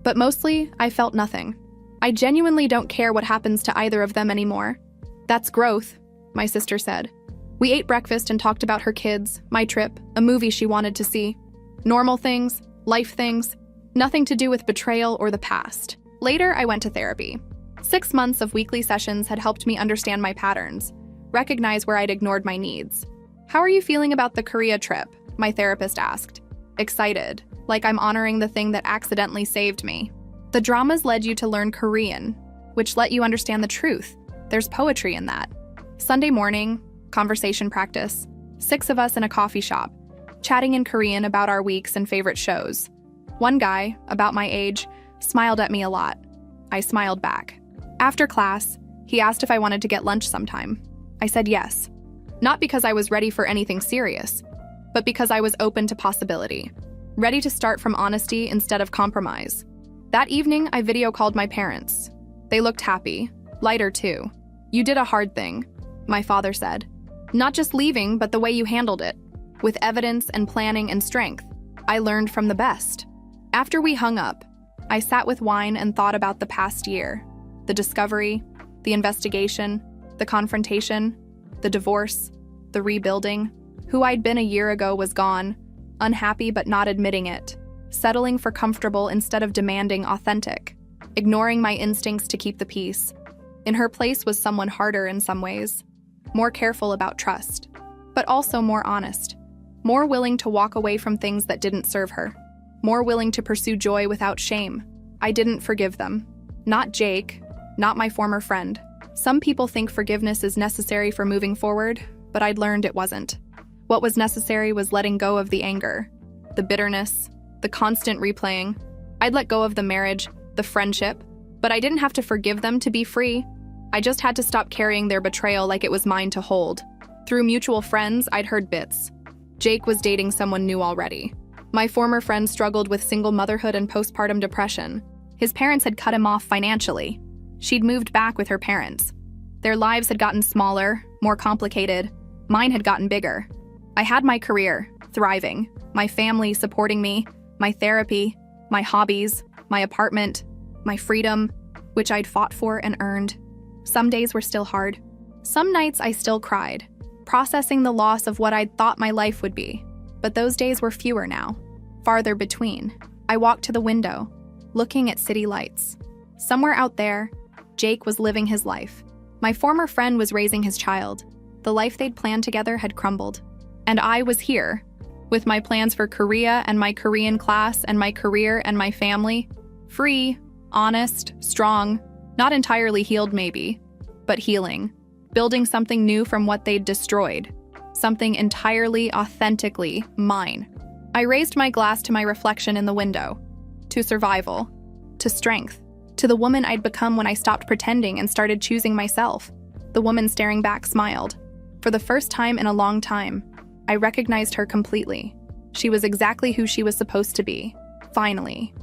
But mostly, I felt nothing. I genuinely don't care what happens to either of them anymore. That's growth, my sister said. We ate breakfast and talked about her kids, my trip, a movie she wanted to see. Normal things, life things, nothing to do with betrayal or the past. Later, I went to therapy. 6 months of weekly sessions had helped me understand my patterns, recognize where I'd ignored my needs. How are you feeling about the Korea trip? My therapist asked. Excited, like I'm honoring the thing that accidentally saved me. The dramas led you to learn Korean, which let you understand the truth. There's poetry in that. Sunday morning, conversation practice. 6 of us in a coffee shop, chatting in Korean about our weeks and favorite shows. One guy, about my age, smiled at me a lot. I smiled back. After class, he asked if I wanted to get lunch sometime. I said yes. Not because I was ready for anything serious, but because I was open to possibility. Ready to start from honesty instead of compromise. That evening, I video called my parents. They looked happy, lighter too. You did a hard thing, my father said. Not just leaving, but the way you handled it. With evidence and planning and strength. I learned from the best. After we hung up, I sat with wine and thought about the past year. The discovery, the investigation, the confrontation, the divorce, the rebuilding. Who I'd been a year ago was gone. unhappy but not admitting it, settling for comfortable instead of demanding authentic, ignoring my instincts to keep the peace. In her place was someone harder in some ways, more careful about trust, but also more honest, more willing to walk away from things that didn't serve her, more willing to pursue joy without shame. I didn't forgive them. Not Jake, not my former friend. Some people think forgiveness is necessary for moving forward, but I'd learned it wasn't. What was necessary was letting go of the anger, the bitterness, the constant replaying. I'd let go of the marriage, the friendship, but I didn't have to forgive them to be free. I just had to stop carrying their betrayal like it was mine to hold. Through mutual friends, I'd heard bits. Jake was dating someone new already. My former friend struggled with single motherhood and postpartum depression. His parents had cut him off financially. She'd moved back with her parents. Their lives had gotten smaller, more complicated. Mine had gotten bigger. I had my career, thriving, my family supporting me, my therapy, my hobbies, my apartment, my freedom, which I'd fought for and earned. Some days were still hard. Some nights I still cried, processing the loss of what I'd thought my life would be. But those days were fewer now, farther between. I walked to the window, looking at city lights. Somewhere out there, Jake was living his life. My former friend was raising his child. The life they'd planned together had crumbled. And I was here, with my plans for Korea and my Korean class and my career and my family. Free, honest, strong, not entirely healed maybe, but healing. Building something new from what they'd destroyed. Something entirely, authentically mine. I raised my glass to my reflection in the window. To survival. To strength. To the woman I'd become when I stopped pretending and started choosing myself. The woman staring back smiled. For the first time in a long time, I recognized her completely. She was exactly who she was supposed to be. Finally.